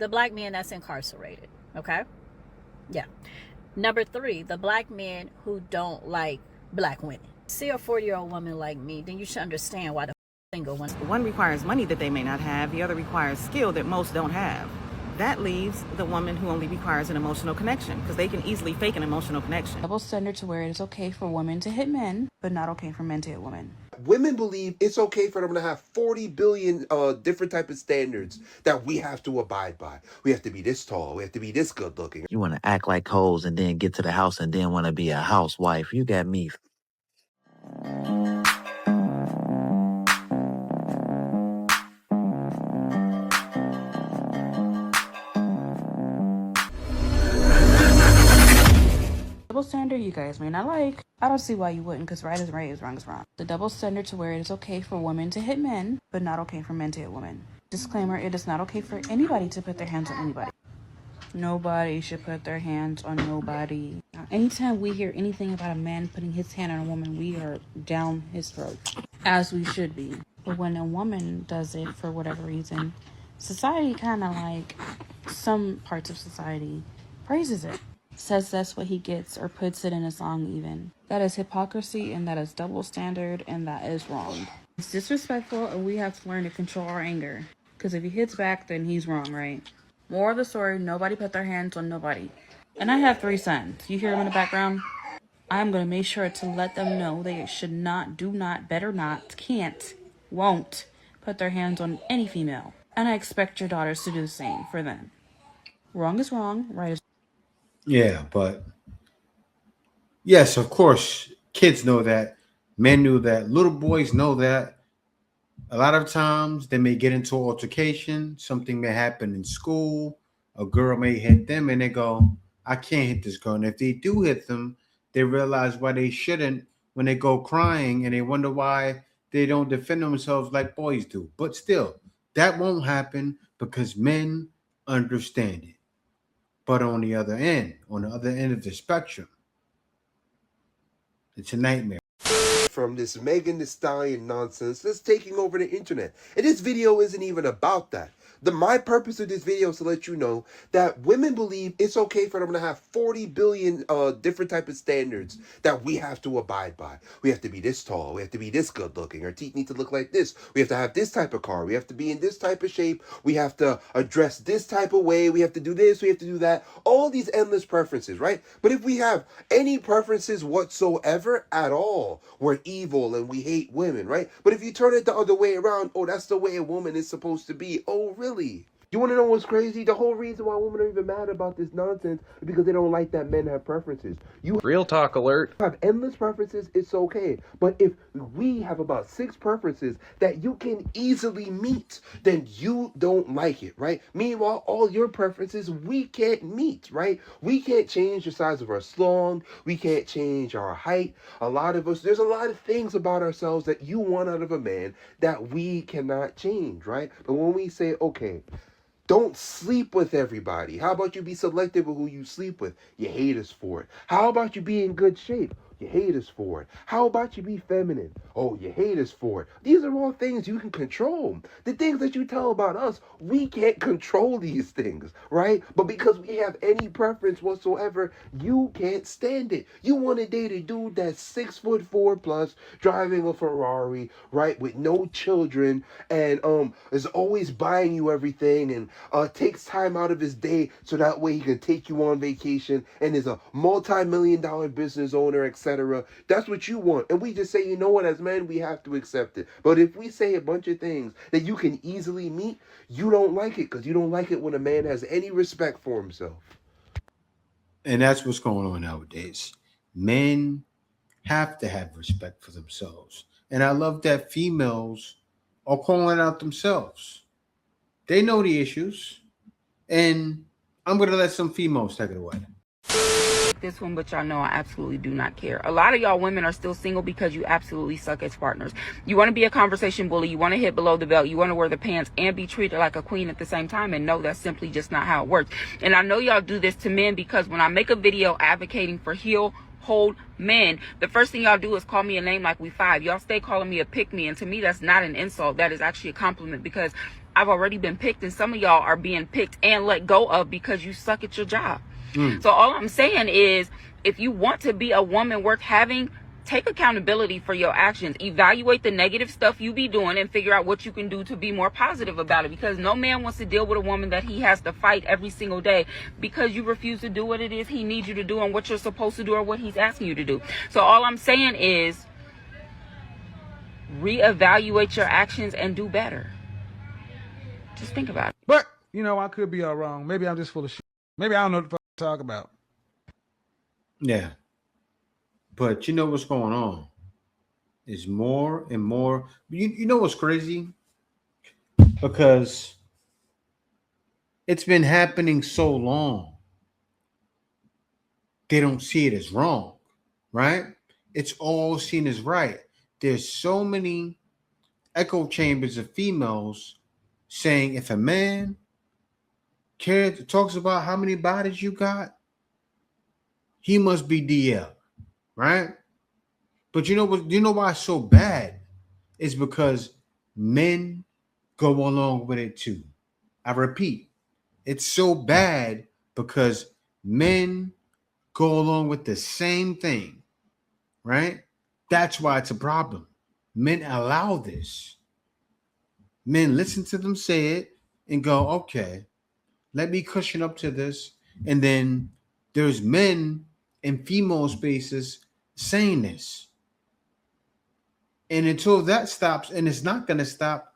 the black man that's incarcerated. Okay? Yeah. Number 3, the black men who don't like black women. See a 40-year-old woman like me, then you should understand why the single one. One requires money that they may not have. The other requires skill that most don't have. That leaves the woman who only requires an emotional connection, because they can easily fake an emotional connection. Double standard to where it is okay for women to hit men, but not okay for men to hit women. Women believe it's okay for them to have 40 billion different type of standards that we have to abide by. We have to be this tall. We have to be this good looking. You want to act like hoes and then get to the house and then want to be a housewife. You got me. Double standard you guys may not like. I don't see why you wouldn't, because right is right, is wrong is wrong. The double standard to where it is okay for women to hit men, but not okay for men to hit women. Disclaimer, it is not okay for anybody to put their hands on anybody. Nobody should put their hands on nobody. Now, anytime we hear anything about a man putting his hand on a woman, we are down his throat, as we should be. But when a woman does it for whatever reason, society kind of like, some parts of society praises it. Says that's what he gets, or puts it in a song even. That is hypocrisy, and that is double standard, and that is wrong. It's disrespectful, and we have to learn to control our anger. Because if he hits back, then he's wrong, right? Moral of the story, nobody put their hands on nobody. And I have 3 sons. You hear them in the background? I'm going to make sure to let them know they should not, do not, better not, can't, won't put their hands on any female. And I expect your daughters to do the same for them. Wrong is wrong, right is Yeah, but yes, of course, kids know that. Men knew that. Little boys know that. A lot of times they may get into an altercation. Something may happen in school. A girl may hit them and they go, I can't hit this girl. And if they do hit them, they realize why they shouldn't when they go crying, and they wonder why they don't defend themselves like boys do. But still, that won't happen because men understand it. But on the other end of the spectrum, it's a nightmare. From this Megan Thee Stallion nonsense that's taking over the internet. And this video isn't even about that. My purpose of this video is to let you know that women believe it's okay for them to have 40 billion different type of standards that we have to abide by. We have to be this tall. We have to be this good looking. Our teeth need to look like this. We have to have this type of car. We have to be in this type of shape. We have to address this type of way. We have to do this. We have to do that. All these endless preferences, right? But if we have any preferences whatsoever at all, we're evil and we hate women, right? But if you turn it the other way around, oh, that's the way a woman is supposed to be. Oh, really? You want to know what's crazy? The whole reason why women are even mad about this nonsense is because they don't like that men have preferences. You Real talk alert. have endless preferences, it's okay. But if we have about 6 preferences that you can easily meet, then you don't like it, right? Meanwhile, all your preferences we can't meet, right? We can't change the size of our slong. We can't change our height. A lot of us, there's a lot of things about ourselves that you want out of a man that we cannot change, right? But when we say, okay, don't sleep with everybody. How about you be selective with who you sleep with? You hate us for it. How about you be in good shape? You hate us for it. How about you be feminine? Oh, you hate us for it. These are all things you can control. The things that you tell about us, we can't control these things, right? But because we have any preference whatsoever, you can't stand it. You want to date a dude that's 6'4" plus, driving a Ferrari, right, with no children, and is always buying you everything, and takes time out of his day so that way he can take you on vacation, and is a multi-million-dollar business owner, etc. That's what you want. And we just say, you know what, as men, we have to accept it. But if we say a bunch of things that you can easily meet, you don't like it, because you don't like it when a man has any respect for himself. And that's what's going on nowadays. Men have to have respect for themselves. And I love that females are calling out themselves. They know the issues. And I'm going to let some females take it away. This one, but y'all know I absolutely do not care. A lot of y'all women are still single because you absolutely suck as partners. You want to be a conversation bully, you want to hit below the belt, you want to wear the pants and be treated like a queen at the same time, and no, that's simply just not how it works. And I know y'all do this to men because when I make a video advocating for hold men, the first thing y'all do is call me a name like we 5. Y'all stay calling me a pick me, and to me that's not an insult. That is actually a compliment, because I've already been picked, and some of y'all are being picked and let go of because you suck at your job. So all I'm saying is, if you want to be a woman worth having, take accountability for your actions. Evaluate the negative stuff you be doing and figure out what you can do to be more positive about it, because no man wants to deal with a woman that he has to fight every single day because you refuse to do what it is he needs you to do and what you're supposed to do or what he's asking you to do. So all I'm saying is, reevaluate your actions and do better. Just think about it. But, you know, I could be all wrong. Maybe I'm just full of shit. Maybe I don't know what the fuck to talk about. Yeah. But you know what's going on? Is more and more. You know what's crazy? Because it's been happening so long, they don't see it as wrong, right? It's all seen as right. There's so many echo chambers of females saying if a man talks about how many bodies you got, he must be DL, right? But you know what? You know why it's so bad? It's because men go along with it too. I repeat, it's so bad because men go along with the same thing, right? That's why it's a problem. Men allow this. Men listen to them say it and go, okay, let me cushion up to this. And then there's men in female spaces saying this. And until that stops, and it's not going to stop,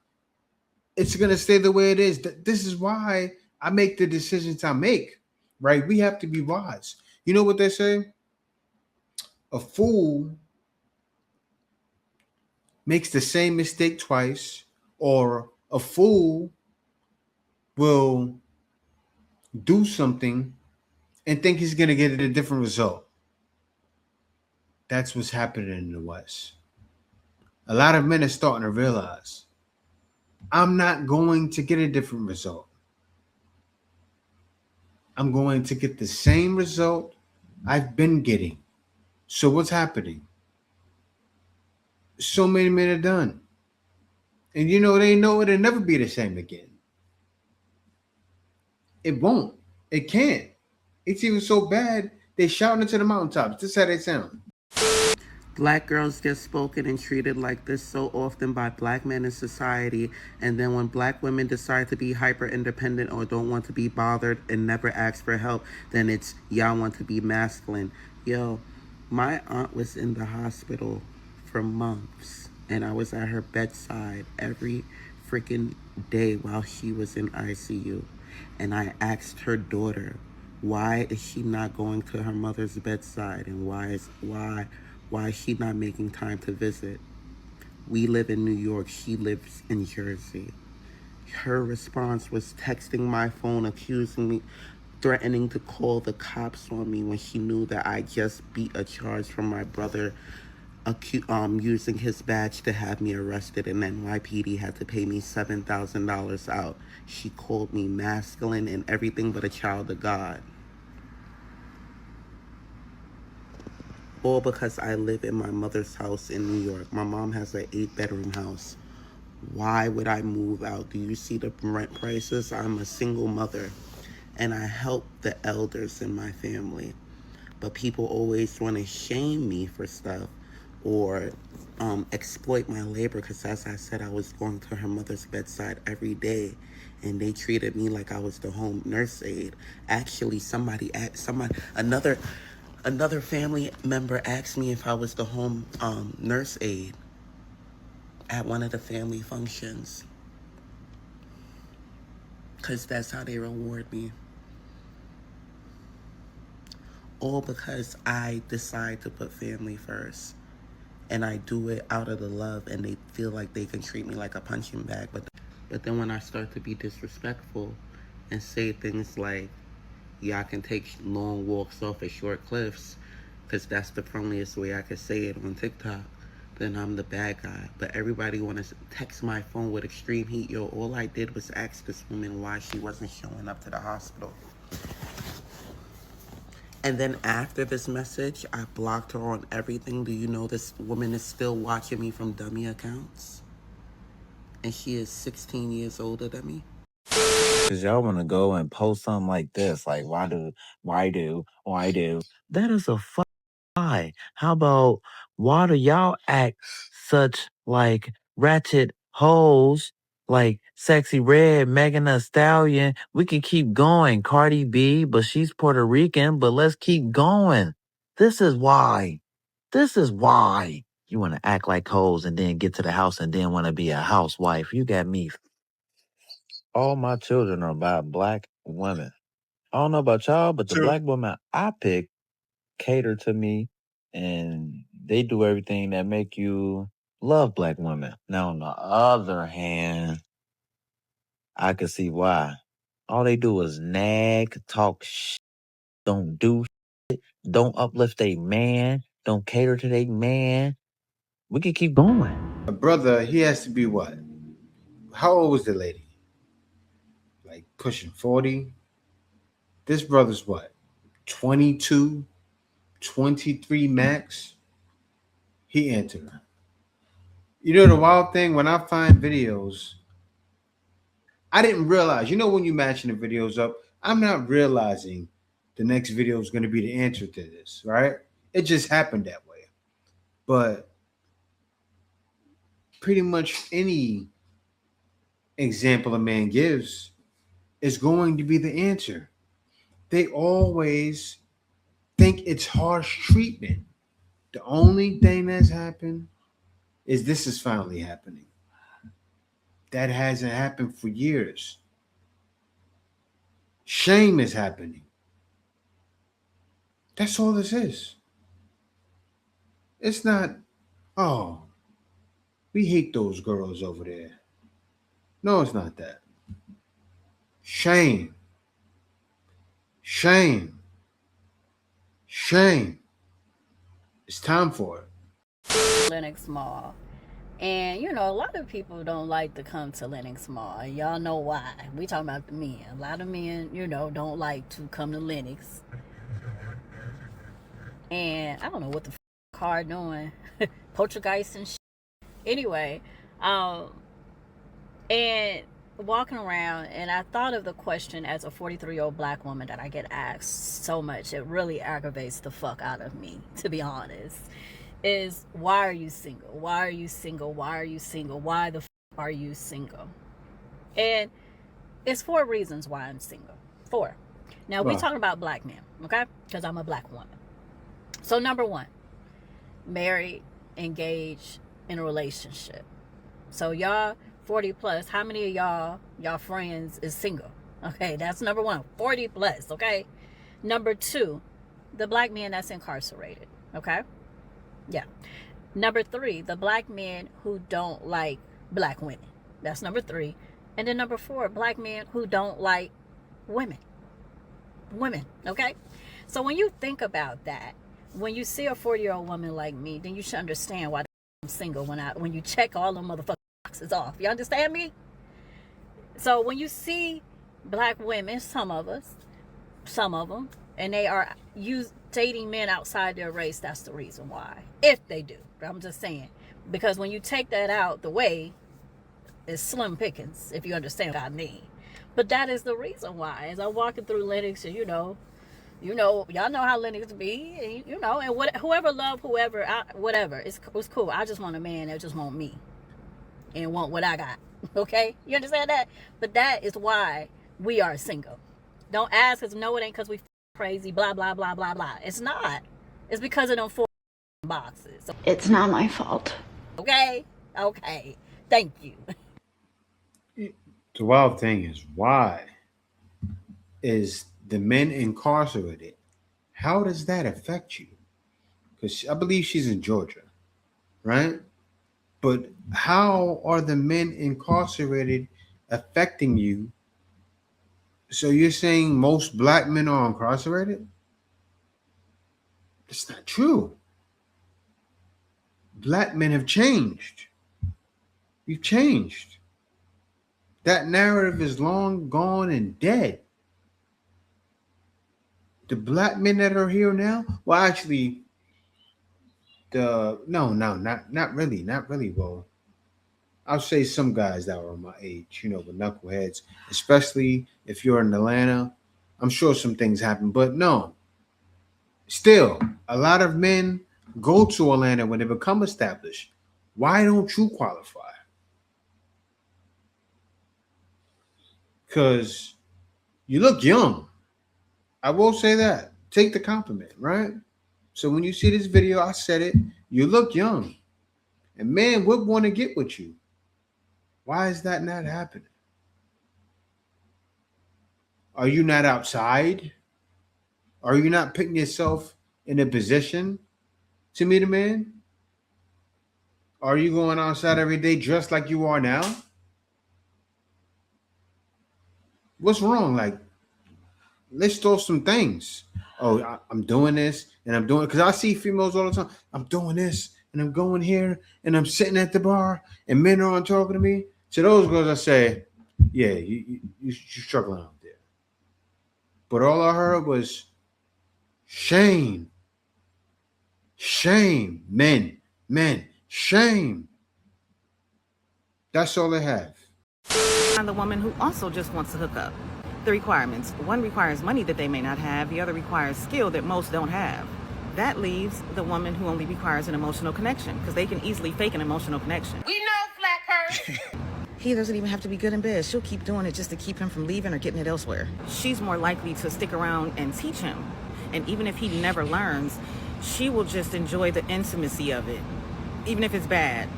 it's going to stay the way it is. This is why I make the decisions I make, right? We have to be wise. You know what they say? A fool makes the same mistake twice, or a fool will do something and think he's going to get a different result. That's what's happening in the West. A lot of men are starting to realize, I'm not going to get a different result. I'm going to get the same result I've been getting. So what's happening? So many men are done. And you know, they know it'll never be the same again. It won't. It can't. It's even so bad, they shouting it to the mountaintops. This is how they sound. Black girls get spoken and treated like this so often by black men in society, and then when black women decide to be hyper independent or don't want to be bothered and never ask for help, then it's y'all want to be masculine. Yo, my aunt was in the hospital for months, and I was at her bedside every freaking day while she was in ICU. And I asked her daughter, why is she not going to her mother's bedside, and why is she not making time to visit? We live in New York. She lives in Jersey. Her response was texting my phone, accusing me, threatening to call the cops on me when she knew that I just beat a charge from my brother using his badge to have me arrested, and NYPD had to pay me $7,000 out. She called me masculine and everything but a child of God. All because I live in my mother's house in New York. My mom has an 8-bedroom house. Why would I move out? Do you see the rent prices? I'm a single mother, and I help the elders in my family. But people always want to shame me for stuff or exploit my labor, because as I said, I was going to her mother's bedside every day, and they treated me like I was the home nurse aide. Actually, another family member asked me if I was the home nurse aide at one of the family functions, because that's how they reward me. All because I decide to put family first, and I do it out of the love, and they feel like they can treat me like a punching bag. But then when I start to be disrespectful and say things like, y'all can take long walks off of short cliffs, because that's the friendliest way I could say it on TikTok, then I'm the bad guy. But everybody want to text my phone with extreme heat. Yo, all I did was ask this woman why she wasn't showing up to the hospital. And then after this message, I blocked her on everything. Do you know this woman is still watching me from dummy accounts? and she is 16 years older than me. Cause y'all want to go and post something like this, like why do? That is a lie. How about why do y'all act such like ratchet hoes, like Sexy Red, Megan Thee Stallion? We can keep going. Cardi B, but she's Puerto Rican. But let's keep going. This is why. This is why you want to act like hoes and then get to the house and then want to be a housewife. You got me. All my children are by black women. I don't know about y'all, but the black women I pick cater to me and they do everything that make you love black women. Now, on the other hand, I can see why. All they do is nag, talk don't do don't uplift a man, don't cater to a man. We can keep going. A brother, he has to be what? How old was the lady? Like pushing 40? This brother's what? 22, 23 max? He entered her. You know the wild thing? When I find videos, I didn't realize, when you matching the videos up, I'm not realizing the next video is going to be the answer to this, right? It just happened that way. But pretty much any example a man gives is going to be the answer. They always think it's harsh treatment. The only thing that's happened is this is finally happening. That hasn't happened for years. Shame is happening. That's all this is. It's not, oh, we hate those girls over there. No, it's not that. Shame. Shame. Shame. It's time for it. Lenox Mall. And a lot of people don't like to come to Lenox Mall. Y'all know why. We talking about the men. A lot of men, don't like to come to Lenox. And I don't know what the car doing. Poltergeist and shit. Anyway, and walking around, and I thought of the question as a 43-year-old black woman that I get asked so much. It really aggravates the fuck out of me, to be honest. Is why are you single? Why are you single? Why are you single? Why the are you single? And it's 4 reasons why I'm single. 4. Now, we talking about black men, okay? Because I'm a black woman. So, number 1, married, engaged, in a relationship. So, y'all 40 plus, how many of y'all friends is single? Okay, that's number 1, 40 plus, okay? Number 2, the black man that's incarcerated, okay? Yeah. Number 3, the black men who don't like black women. That's number 3. And then number 4, black men who don't like women. Women, okay? So when you think about that, when you see a 40-year-old woman like me, then you should understand why I'm single when you check all the motherfucking boxes off. You understand me? So when you see black women, some of them, and they are dating men outside their race, that's the reason why. If they do. I'm just saying. Because when you take that out the way, it's slim pickings, if you understand what I mean. But that is the reason why. As I'm walking through Lenox, and y'all know how Lenox be, and and whoever love whoever, whatever, it's cool. I just want a man that just want me and want what I got. Okay? You understand that? But that is why we are single. Don't ask us. No, it ain't because we crazy, blah, blah, blah, blah, blah. It's not. It's because of them 4 boxes. It's not my fault. Okay? Thank you. The wild thing is, why is the men incarcerated? How does that affect you? Because I believe she's in Georgia, right? But how are the men incarcerated affecting you? So you're saying most black men are incarcerated? That's not true. Black men have changed. We've changed. That narrative is long gone and dead. The black men that are here now, well, actually, not really. Well, I'll say some guys that were my age, with knuckleheads, especially if you're in Atlanta. I'm sure some things happen, but no, still, a lot of men go to Atlanta when they become established. Why don't you qualify? Because you look young. I will say that. Take the compliment, right? So when you see this video, I said it, you look young. And men would want to get with you. Why is that not happening? Are you not outside? Are you not putting yourself in a position to meet a man? Are you going outside every day dressed like you are now? What's wrong? Like, let's throw some things. Oh, I'm doing this and I'm doing, because I see females all the time. I'm doing this and I'm going here and I'm sitting at the bar and men are on talking to me. To those girls, I say, yeah, you're struggling out there. But all I heard was shame, shame, men, shame. That's all they have. Find the woman who also just wants to hook up. The requirements. One requires money that they may not have. The other requires skill that most don't have. That leaves the woman who only requires an emotional connection, because they can easily fake an emotional connection. We know, Flackhurst. He doesn't even have to be good in bed. She'll keep doing it just to keep him from leaving or getting it elsewhere. She's more likely to stick around and teach him. And even if he never learns, she will just enjoy the intimacy of it, even if it's bad.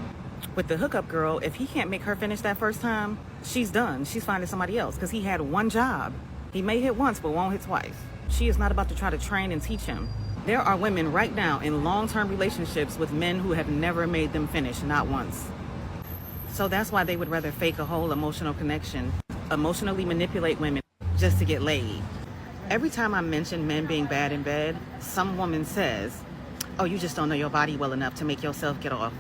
With the hookup girl, if he can't make her finish that first time, she's done. She's finding somebody else, because he had one job. He may hit once, but won't hit twice. She is not about to try to train and teach him. There are women right now in long-term relationships with men who have never made them finish, not once. So that's why they would rather fake a whole emotional connection, emotionally manipulate women just to get laid. Every time I mention men being bad in bed, some woman says, oh, you just don't know your body well enough to make yourself get off.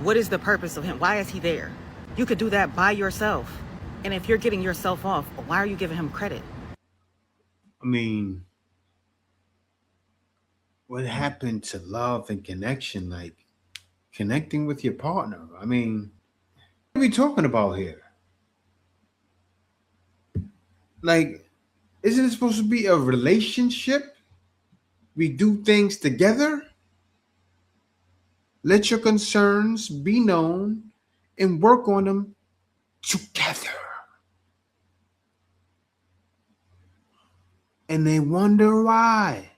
What is the purpose of him? Why is he there? You could do that by yourself. And if you're getting yourself off, why are you giving him credit? I mean, what happened to love and connection? Like connecting with your partner. I mean, what are we talking about here? Like, isn't it supposed to be a relationship? We do things together. Let your concerns be known and work on them together. And they wonder why.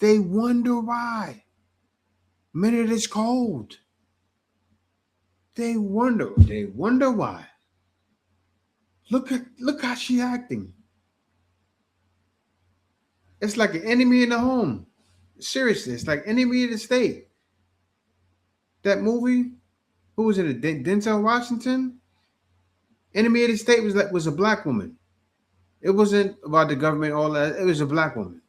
They wonder why. Minute it's cold. They wonder why. Look how she acting. It's like an enemy in the home. Seriously, it's like enemy of the state. That movie, who was in it? Denzel Washington. Enemy of the state was a black woman. It wasn't about the government, all that. It was a black woman.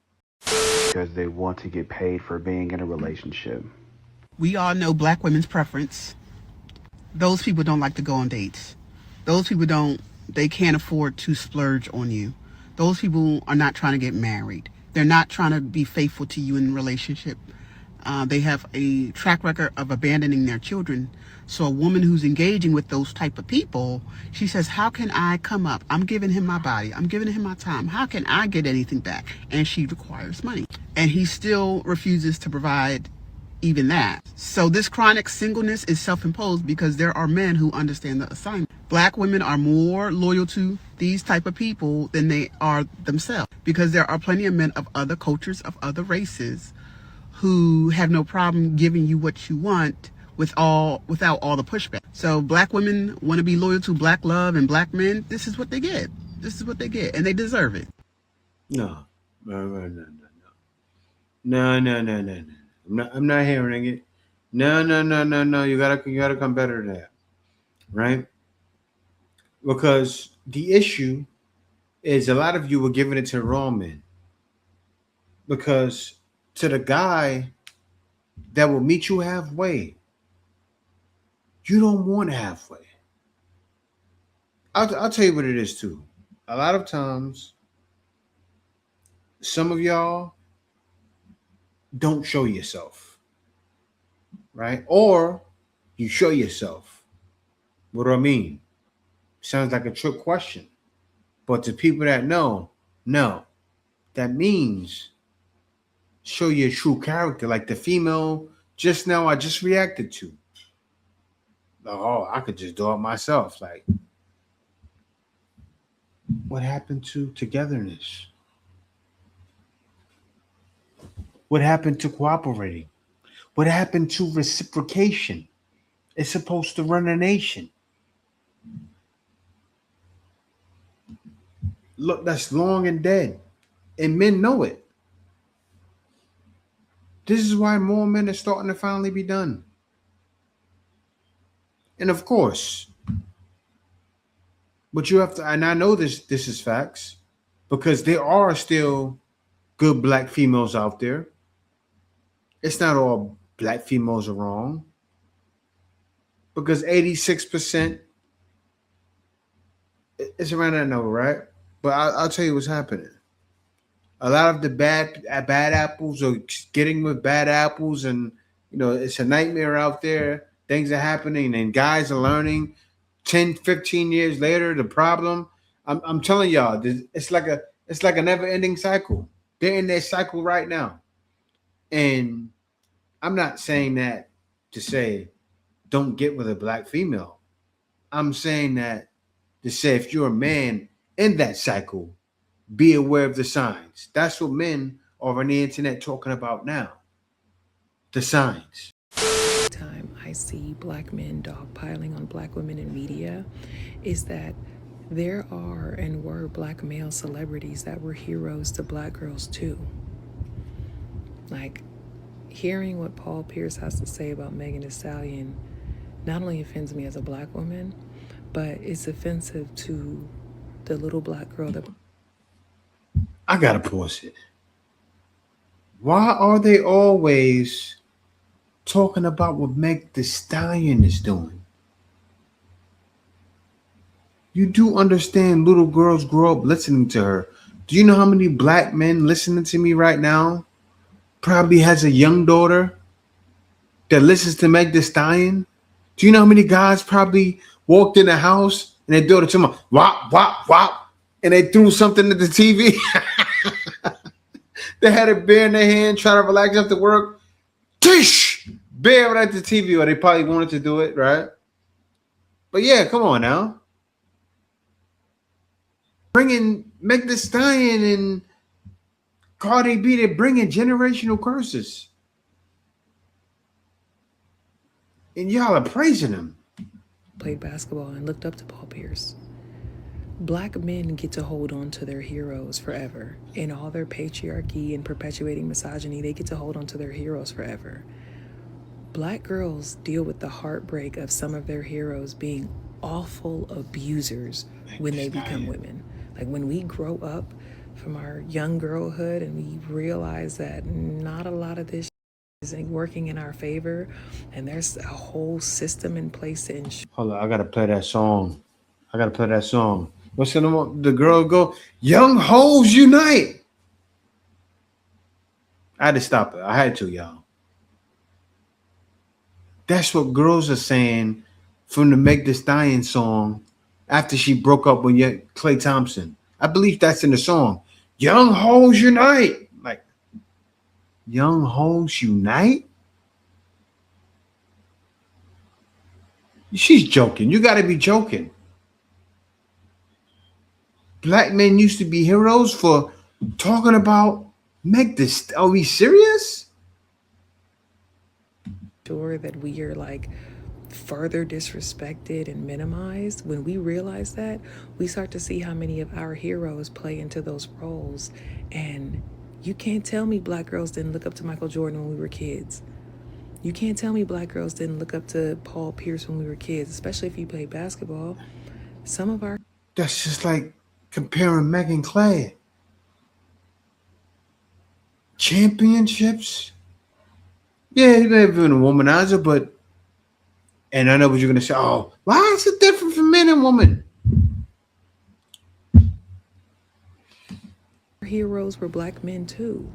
Because they want to get paid for being in a relationship. We all know black women's preference. Those people don't like to go on dates. Those people they can't afford to splurge on you. Those people are not trying to get married. They're not trying to be faithful to you in a relationship. They have a track record of abandoning their children. So a woman who's engaging with those type of people, she says, how can I come up? I'm giving him my body. I'm giving him my time. How can I get anything back? And she requires money. And he still refuses to provide even that. So this chronic singleness is self-imposed because there are men who understand the assignment. Black women are more loyal to these type of people than they are themselves, because there are plenty of men of other cultures, of other races, who have no problem giving you what you want without all the pushback. So black women want to be loyal to black love, and black men, this is what they get. This is what they get, and they deserve it. No. I'm not hearing it. No. You gotta come better than that, right? Because the issue is a lot of you were giving it to wrong men. Because to the guy that will meet you halfway, you don't want halfway. I'll tell you what it is too. A lot of times, some of y'all don't show yourself, right? Or you show yourself. What do I mean? Sounds like a trick question. But to people that know, no, that means show your true character. Like the female just now I just reacted to. Oh, I could just do it myself. Like, what happened to togetherness? What happened to cooperating? What happened to reciprocation? It's supposed to run a nation. Look, that's long and dead. And men know it. This is why more men are starting to finally be done. And of course, but you have to, and I know this is facts, because there are still good black females out there. It's not all black females are wrong. Because 86%, it's around that number, right? But I'll tell you what's happening. A lot of the bad apples are getting with bad apples, and it's a nightmare out there. Things are happening, and guys are learning. 10, 15 years later, the problem. I'm telling y'all, it's like a never ending cycle. They're in their cycle right now, and I'm not saying that to say don't get with a black female. I'm saying that to say if you're a man in that cycle, be aware of the signs. That's what men are on the internet talking about now. The signs. Time I see black men dogpiling on black women in media is that there are and were black male celebrities that were heroes to black girls too. Like, hearing what Paul Pierce has to say about Megan Thee Stallion not only offends me as a black woman, but it's offensive to the little black girl that... I gotta pause it. Why are they always talking about what Meg Thee Stallion is doing? You do understand little girls grow up listening to her. Do you know how many black men listening to me right now probably has a young daughter that listens to Meg Thee Stallion? Do you know how many guys probably walked in the house and their daughter told them, wop, wop, wop, and they threw something at the TV? They had a beer in their hand, trying to relax after work. Tish! Bear right at the TV, or they probably wanted to do it, right? But yeah, come on now. Bringing Meg Thee Stallion and Cardi B, they're bringing generational curses. And y'all are praising them. Played basketball and looked up to Paul Pierce. Black men get to hold on to their heroes forever. In all their patriarchy and perpetuating misogyny, they get to hold on to their heroes forever. Black girls deal with the heartbreak of some of their heroes being awful abusers when they become women. Like, when we grow up from our young girlhood and we realize that not a lot of this isn't working in our favor, and there's a whole system in place to ensure... Hold on, I gotta play that song. What's the girl go? Young hoes unite. I had to stop it. I had to, y'all. That's what girls are saying from the Meg Thee Stallion song after she broke up with Klay Thompson. I believe that's in the song. Young hoes unite. Like, young hoes unite? She's joking. You got to be joking. Black men used to be heroes for talking about Meg Thee Stallion. Are we serious? Sure that we are like further disrespected and minimized. When we realize that, we start to see how many of our heroes play into those roles. And you can't tell me black girls didn't look up to Michael Jordan when we were kids. You can't tell me black girls didn't look up to Paul Pierce when we were kids, especially if you played basketball. Some of our... That's just like comparing Meg and Clay. Championships? Yeah, he may have been a womanizer, but... And I know what you're going to say. Oh, why is it different for men and women? Heroes were black men too.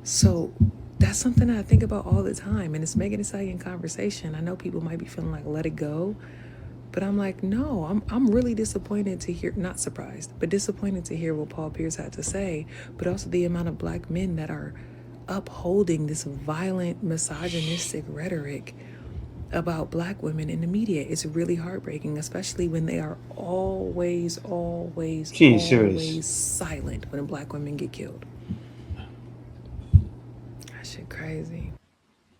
So that's that's something I think about all the time, and it's Megan Thee Stallion conversation. I know people might be feeling like let it go, but I'm like, no, I'm really disappointed to hear, not surprised, but disappointed to hear what Paul Pierce had to say, but also the amount of black men that are upholding this violent, misogynistic rhetoric about black women in the media. It's really heartbreaking, especially when they are always, always, She ain't serious. always silent when black women get killed. That shit crazy.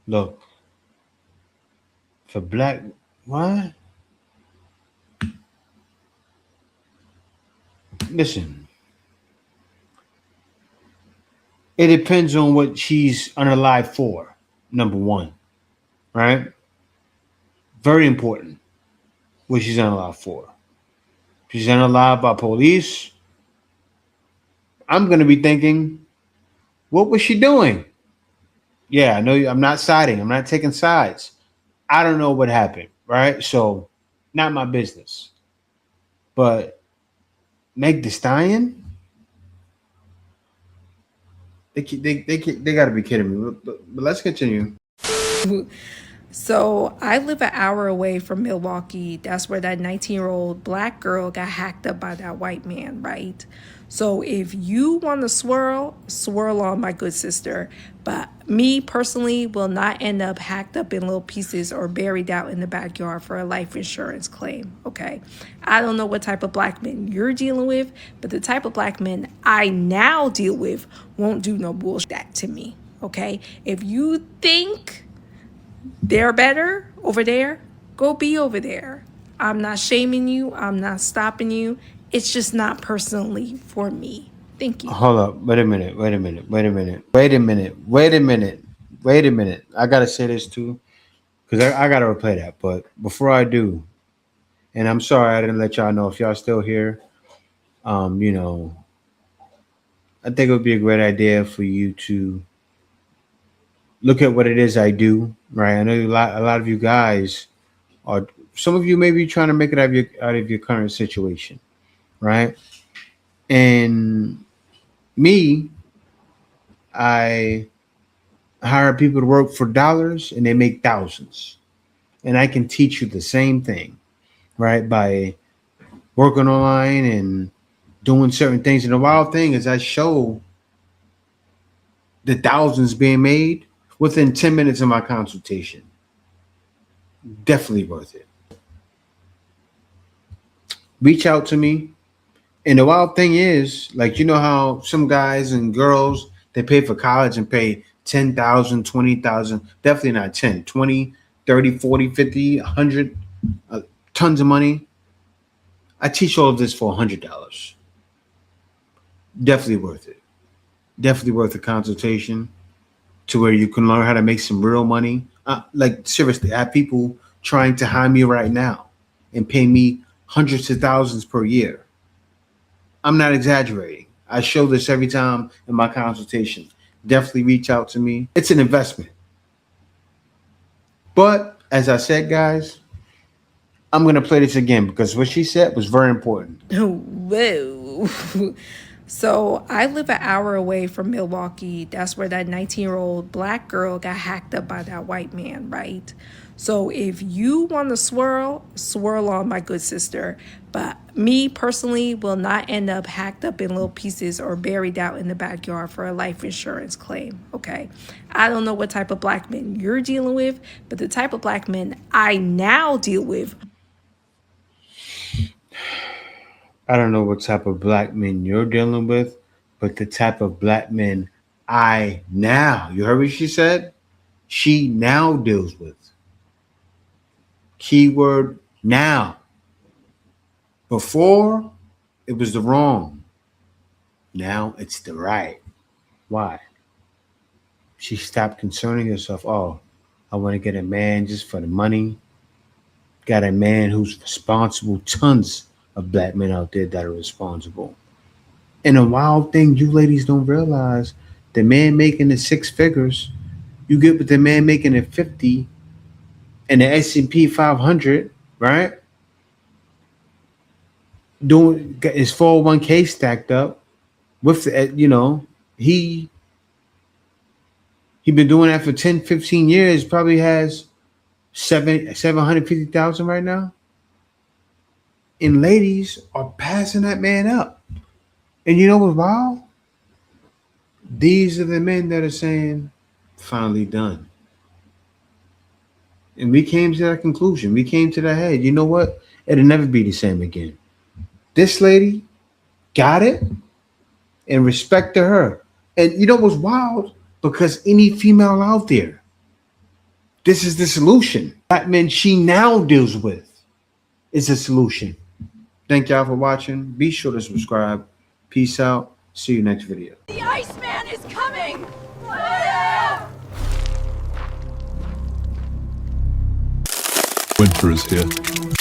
Look, for black, what? Listen, it depends on what she's unalive for. Number one, right? Very important. What she's unalive for. She's unalive by police. I'm gonna be thinking, what was she doing? Yeah, I know. I'm not siding. I'm not taking sides. I don't know what happened, right? So, not my business. But Meg Thee Stallion, they got to be kidding me. But let's continue. So I live an hour away from Milwaukee. That's where that 19-year-old black girl got hacked up by that white man, right? So if you want to swirl, swirl on, my good sister. But me personally will not end up hacked up in little pieces or buried out in the backyard for a life insurance claim, okay? I don't know what type of black men you're dealing with, but the type of black men I now deal with won't do no bullshit that to me, okay? If you think they're better over there, go be over there. I'm not shaming you. I'm not stopping you. It's just not personally for me. Thank you. Hold up. Wait a minute. Wait a minute. Wait a minute. Wait a minute. Wait a minute. Wait a minute. I got to say this too, because I got to replay that. But before I do, and I'm sorry I didn't let y'all know if y'all still here. You know, I think it would be a great idea for you to look at what it is I do, right? I know a lot of you guys are, some of you may be trying to make it out of your current situation, right? And me, I hire people to work for dollars and they make thousands. And I can teach you the same thing, right? By working online and doing certain things. And the wild thing is I show the thousands being made within 10 minutes of my consultation. Definitely worth it. Reach out to me. And the wild thing is, like, you know how some guys and girls, they pay for college and pay 10,000, 20,000, definitely not 10, 20, 30, 40, 50, 100, tons of money. I teach all of this for $100. Definitely worth it. Definitely worth a consultation to where you can learn how to make some real money. Like, seriously, I have people trying to hire me right now and pay me hundreds of thousands per year. I'm not exaggerating. I show this every time in my consultation. Definitely reach out to me. It's an investment. But as I said, guys, I'm going to play this again because what she said was very important. Whoa. So I live an hour away from Milwaukee. That's where that 19-year-old black girl got hacked up by that white man, right? So if you want to swirl, swirl on, my good sister. But me personally will not end up hacked up in little pieces or buried out in the backyard for a life insurance claim, okay? I don't know what type of black men you're dealing with, but the type of black men I now deal with. I don't know what type of black men you're dealing with, but the type of black men I now, you heard what she said? She now deals with. Keyword now. Before, it was the wrong. Now it's the right. Why? She stopped concerning herself. Oh, I want to get a man just for the money. Got a man who's responsible. Tons of black men out there that are responsible. And a wild thing you ladies don't realize, the man making the six figures, you get with the man making it 50 and the S&P 500, right? Doing his 401k stacked up with the, he He been doing that for 10, 15 years. Probably has 750,000 right now. And ladies are passing that man up. And you know what's wild? These are the men that are saying, finally done. And we came to that conclusion. We came to that head. You know what? It'll never be the same again. This lady got it, and respect to her. And you know what's wild? Because any female out there, this is the solution. Black men she now deals with is a solution. Thank y'all for watching. Be sure to subscribe. Peace out. See you next video. The Iceman is coming! Winter is here.